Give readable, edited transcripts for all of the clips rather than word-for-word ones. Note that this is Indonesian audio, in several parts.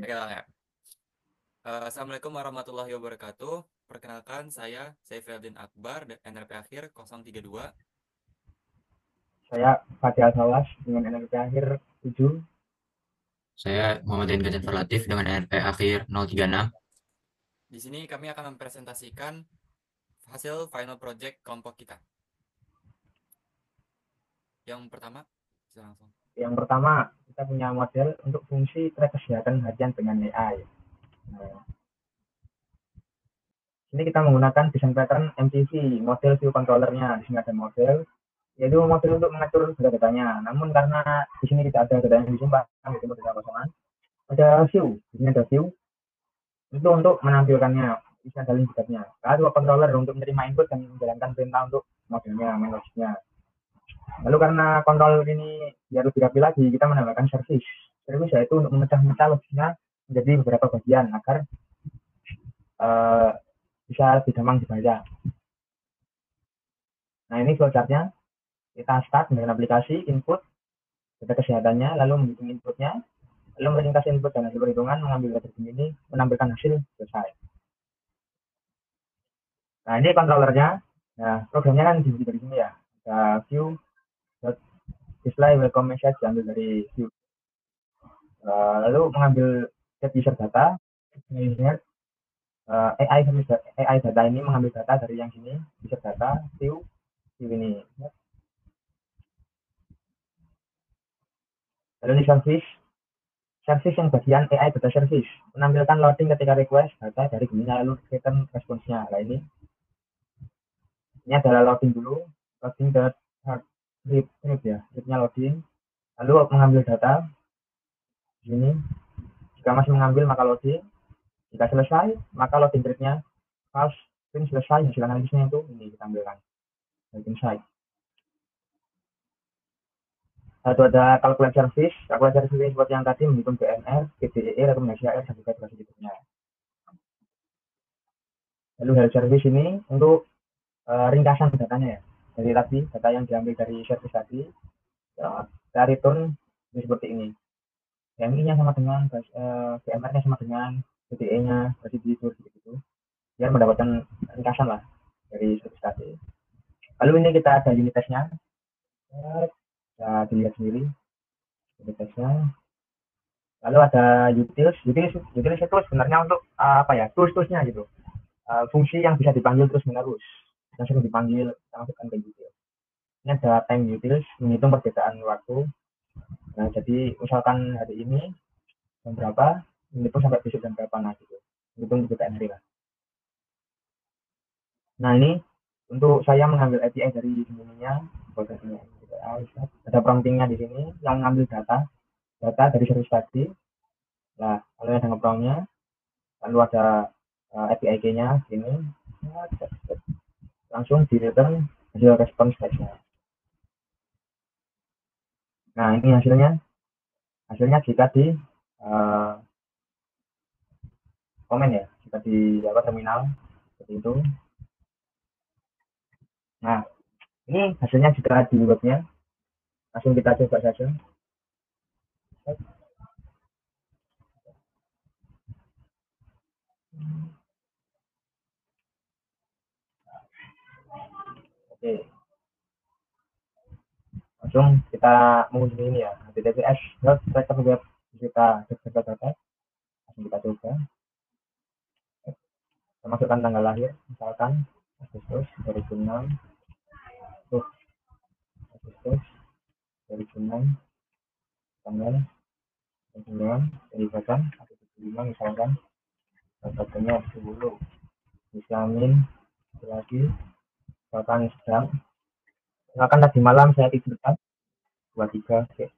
Oke lah ya. Assalamualaikum warahmatullahi wabarakatuh. Perkenalkan saya Saifuddin Akbar, NRP akhir 032. Saya Fatih Al-Sawas dengan NRP akhir 7. Saya Muhammad Rian Ganjar Latif dengan NRP akhir 036. Di sini kami akan mempresentasikan hasil final project kelompok kita. Yang pertama, bisa langsung. Yang pertama, kita punya model untuk fungsi track kesehatan harian dengan AI. Nah, ini kita menggunakan desain pattern MCV, model view controllernya. Di sini ada model, yaitu model untuk mengatur data-datanya. Namun karena di sini tidak ada data yang disimpan, itu data kosongan. Ada view, di sini ada view itu untuk menampilkannya, bisa ada link nya. Lalu controller untuk menerima input dan menjalankan perintah untuk modelnya, main logiknya. Lalu karena kontrol ini biar lebih rapi lagi, kita menambahkan service. Service yaitu untuk memecah-mecah logiknya menjadi beberapa bagian agar uh, bisa lebih gampang dibaca. Nah ini flowchartnya, kita start dengan aplikasi, input, data kesehatannya, lalu menghitung inputnya, lalu meringkas input dan hasil perhitungan, mengambil data ini, menampilkan hasil, selesai. Nah ini controllernya, nah programnya kan dari sini ya, ada view, display, welcome message, diambil dari view. Lalu mengambil get user data, AI data ini mengambil data dari yang sini, user data, view ini. Lalu ini service yang bagian AI data service, menampilkan loading ketika request data dari gininya, lalu return responsnya. Nah ini adalah loading dulu, loading ke read ya, readnya loading, lalu mengambil data di sini. Jika masih mengambil maka loading, jika selesai maka loading readnya false, print selesai, hasil analisisnya itu ini kita ambilkan dari insight. Itu ada calculate service seperti yang tadi menghitung BMR, PDEE, rekomendasi AR, dan juga durasi hidupnya. Lalu health service ini untuk ringkasan datanya ya. Dari tadi, data yang diambil dari service tadi, ya, return ini seperti ini. BMI-nya sama dengan, BMR-nya sama dengan, PDE-nya, durasi tidur, gitu. Biar mendapatkan ringkasan lah dari service tadi. Lalu ini kita ada unit testnya, bisa dilihat sendiri unit testnya. Lalu ada utils itu sebenarnya untuk apa ya, tools-toolsnya gitu. Fungsi yang bisa dipanggil terus menerus, yang sering dipanggil, kita masukkan ke utils. Ini ada time utils, menghitung perbedaan waktu. Nah jadi misalkan hari ini jam berapa, menghitung sampai besok jam berapa, nah gitu, menghitung perbedaan hari lah. Nah ini untuk saya mengambil API dari sininya, ada promptingnya di sini yang mengambil data dari service tadi. Nah kalau ada ngepromnya, lalu ada API key-nya sini, langsung di return hasil respons testnya. Nah ini hasilnya jika di komen ya, jika di terminal seperti itu. Nah ini hasilnya jika di webnya, langsung kita coba saja. Oke, langsung kita mengunjungi ini ya, https tracker web, kita data, langsung kita coba. Kita masukkan tanggal lahir, misalkan Agustus 2006, Agustus 2006, tanggal 9, diberikan 175 misalkan, datanya 10, disamin lagi, misalkan sedang, misalkan tadi malam saya tidurkan 23 titik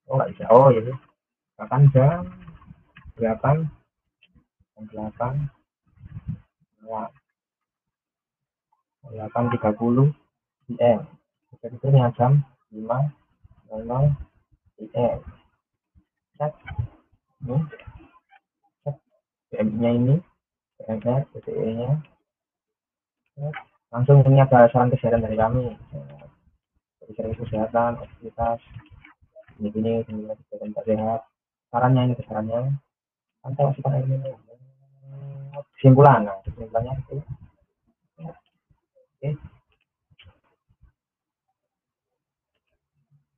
oh nggak bisa, oh ya, misalkan jam 8, jam 8, 8.30 PM, kita tidurnya jam 5.00 PM. Cek ini, cek PM-nya ini, PMR, PTE-nya, Langsung ini ada saran kesehatan dari kami, dari service kesehatan, aktivitas, ini kesehatan tak sehat. Sarannya ini sarannya, pantau asupan air minum. Kesimpulan, nah kesimpulannya itu. Oke,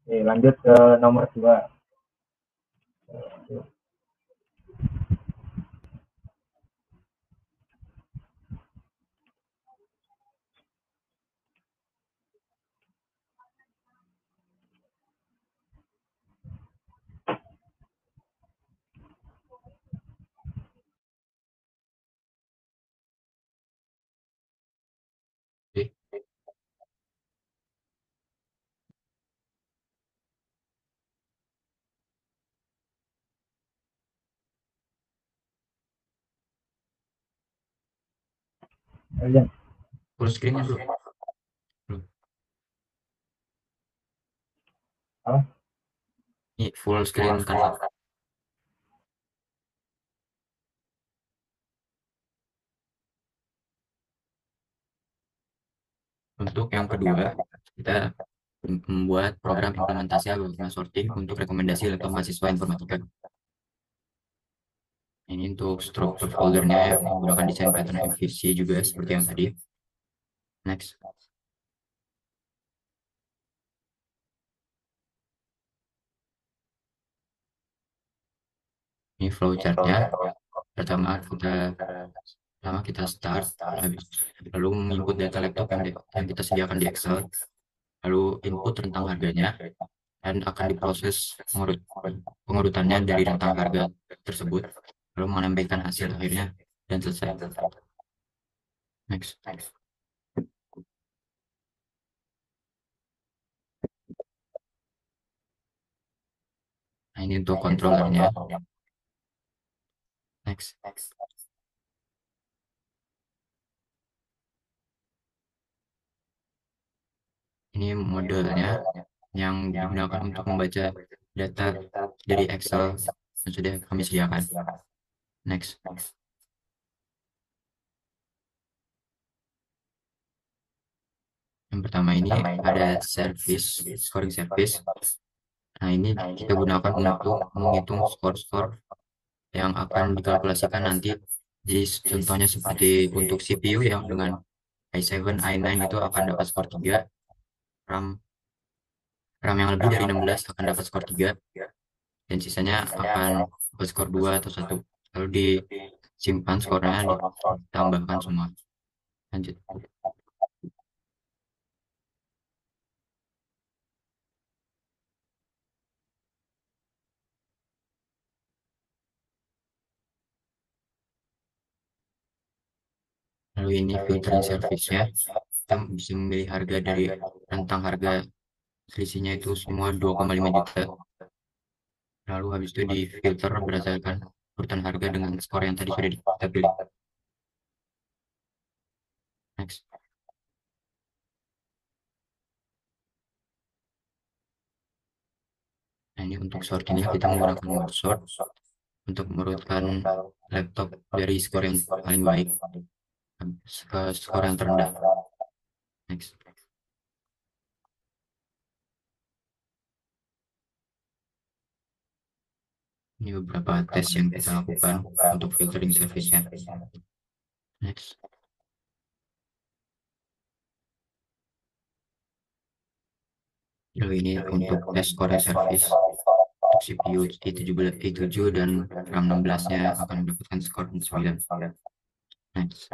oke lanjut ke nomor 2. Oke, Kalian, full screen-nya belum? Belum. apa? Ini full screen Canva. Untuk yang kedua, kita membuat program implementasi algoritma sorting untuk rekomendasi laptop mahasiswa informatika. Ini untuk struktur foldernya ya, menggunakan desain pattern MVC juga seperti yang tadi. Next. Ini flowchartnya. Pertama kita start, lalu menginput data laptop yang kita sediakan di Excel, lalu input rentang harganya, dan akan diproses pengurutannya dari rentang harga tersebut, lalu menambahkan hasil akhirnya, dan selesai. Next. Nah, ini untuk controllernya. Next. Ini modelnya yang digunakan untuk membaca data dari Excel yang sudah kami sediakan. Next. Yang pertama ini ada scoring service. Nah, ini kita gunakan untuk menghitung skor-skor yang akan dikalkulasikan nanti. Jadi contohnya seperti untuk CPU yang dengan i7, i9 itu akan dapat skor 3, RAM yang lebih dari 16 akan dapat skor 3, dan sisanya akan dapat skor 2 atau 1. Lalu disimpan skornya, ditambahkan semua. Lanjut. Lalu ini filtering service-nya. Kita bisa memilih harga dari rentang harga selisihnya itu semua 2,5 juta. Lalu habis itu di filter berdasarkan urutan harga dengan skor yang tadi sudah kita pilih. Next. Nah, ini untuk sortingnya kita menggunakan mode sort untuk merurutkan laptop dari skor yang paling baik ke skor yang terendah. Next. Ini beberapa tes yang kita lakukan untuk filtering service-nya. Next. Lalu ini untuk tes scoring service. Untuk CPU i7 dan RAM 16-nya akan mendapatkan skor 9. Next.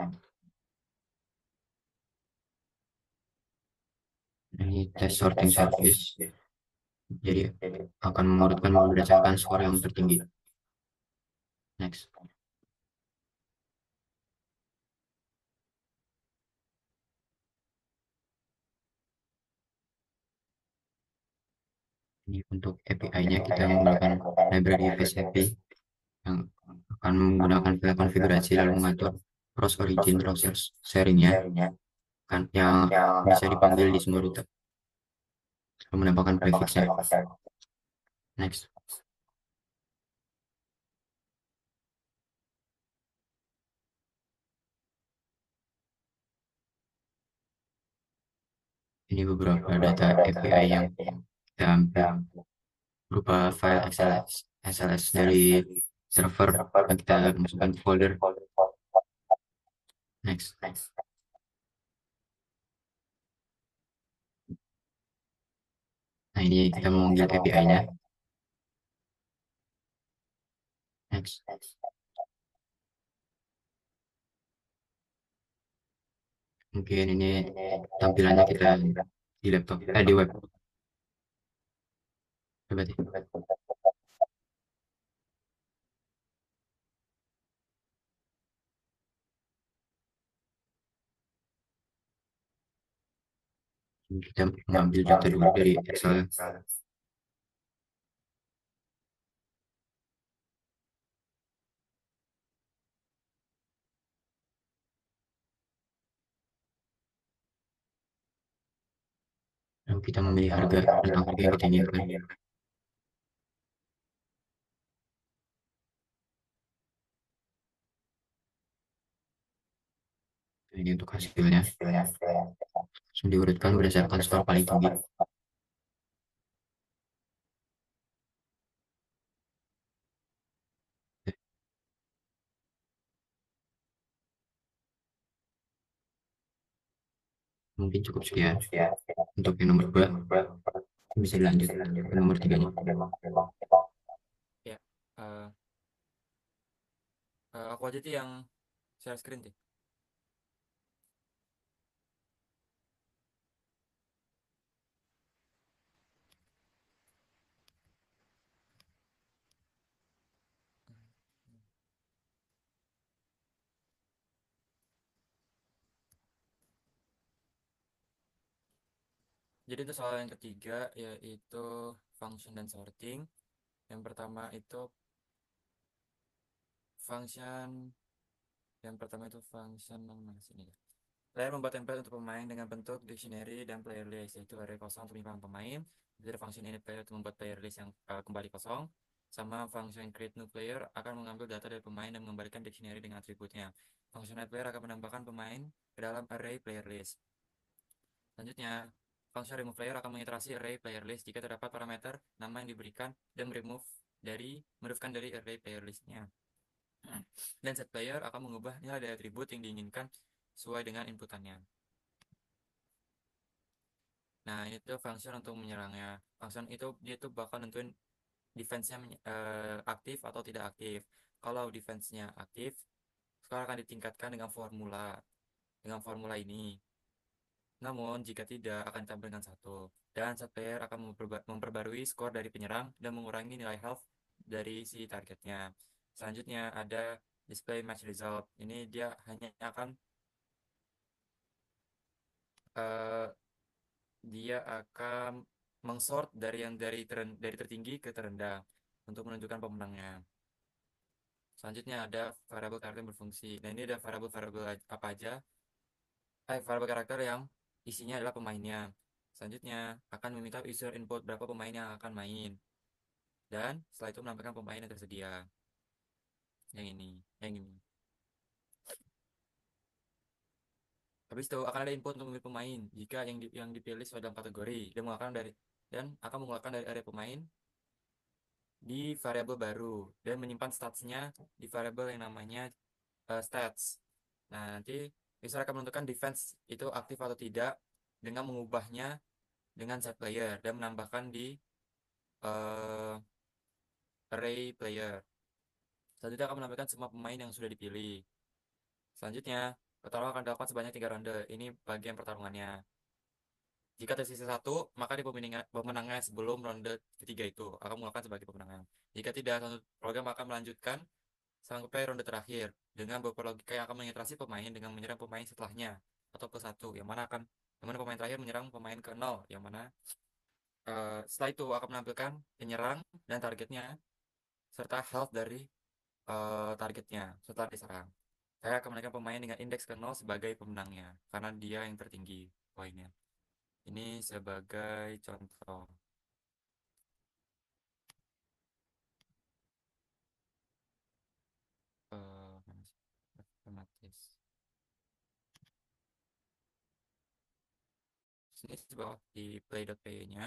Ini tes sorting service. Jadi akan mengurutkan berdasarkan skor yang tertinggi. Next. Ini untuk API-nya kita menggunakan library FastAPI yang akan menggunakan file konfigurasi lalu mengatur cross origin process sharing-nya kan yang bisa dipanggil di semua rute lalu menambahkan prefix-nya. Next. Ini beberapa data API yang kita ambil berupa file XLS dari server yang kita masukkan ke folder. Next. Nah, ini kita memanggil API-nya. Next. Mungkin ini tampilannya kita di laptop, di web. Coba deh. Kita mengambil data dulu dari Excel. Lalu kita memilih harga tentang harga yang kita inginkan. Ini untuk hasilnya. Langsung diurutkan berdasarkan skor paling tinggi. Mungkin cukup sekian. Untuk yang nomor 2, bisa dilanjut ke nomor 3-nya. Ya, eh, aku aja tuh yang share screen tuh. Jadi itu soal yang ketiga yaitu function dan sorting. Yang pertama itu function mana sini ya. Player membuat template untuk pemain dengan bentuk dictionary dan player list, yaitu array kosong untuk menyimpan pemain. Jadi function init player untuk membuat player list yang kembali kosong. Sama function create new player akan mengambil data dari pemain dan mengembalikan dictionary dengan atributnya. Function add player akan menambahkan pemain ke dalam array player list. Selanjutnya, function remove player akan mengiterasi array player list jika terdapat parameter nama yang diberikan dan meremovekan dari array player listnya. Dan set player akan mengubah nilai dari atribut yang diinginkan sesuai dengan inputannya. Nah, ini tuh function untuk menyerangnya. Function itu dia tuh bakal nentuin defense-nya aktif atau tidak aktif. Kalau defense-nya aktif, sekarang akan ditingkatkan dengan formula ini. Namun, jika tidak, akan ditambah dengan 1. Dan set player akan memperbarui skor dari penyerang dan mengurangi nilai health dari si targetnya. Selanjutnya ada display match result. Ini dia hanya akan uh, mengsort dari tertinggi ke terendah untuk menunjukkan pemenangnya. Selanjutnya ada variabel karakter yang berfungsi. Nah, ini ada variabel-variabel apa aja? Variabel karakter yang isinya adalah pemainnya. Selanjutnya akan meminta user input berapa pemain yang akan main. Dan setelah itu menampilkan pemain yang tersedia. Yang ini. Habis itu akan ada input untuk memilih pemain. Jika yang dipilih sesuai dalam kategori dan akan mengeluarkan dari area pemain di variabel baru dan menyimpan statsnya di variabel yang namanya stats. Nah, nanti user akan menentukan defense itu aktif atau tidak dengan mengubahnya dengan set player dan menambahkan di uh, array player. Selanjutnya akan menampilkan semua pemain yang sudah dipilih. Selanjutnya, pertarungan akan dilakukan sebanyak 3 ronde. Ini bagian pertarungannya. Jika tersisa 1, maka di pemenangnya sebelum ronde ketiga itu akan melakukan sebagai pemenangan. Jika tidak, satu program akan melanjutkan sampai ronde terakhir dengan beberapa logika yang akan mengiterasi pemain dengan menyerang pemain setelahnya atau ke 1, yang mana pemain terakhir menyerang pemain ke 0, yang mana setelah itu akan menampilkan penyerang dan targetnya serta health dari targetnya setelah diserang. Saya akan menaikkan pemain dengan indeks ke 0 sebagai pemenangnya karena dia yang tertinggi poinnya. Ini sebagai contoh. Otomatis. Sini di bawah di play.py-nya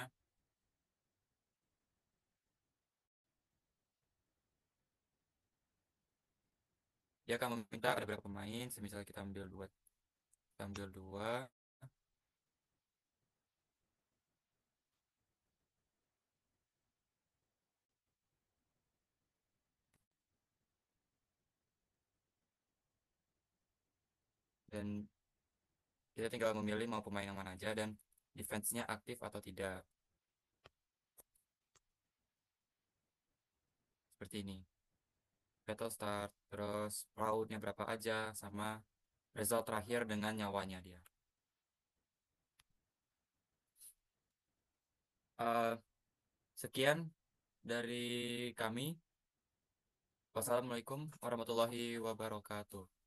dia akan meminta ada berapa pemain. Semisal kita ambil dua, dan kita tinggal memilih mau pemain yang mana aja dan defense-nya aktif atau tidak. Seperti ini. Battle start, terus round-nya berapa aja, sama result terakhir dengan nyawanya dia. Eh, Sekian dari kami. Wassalamualaikum warahmatullahi wabarakatuh.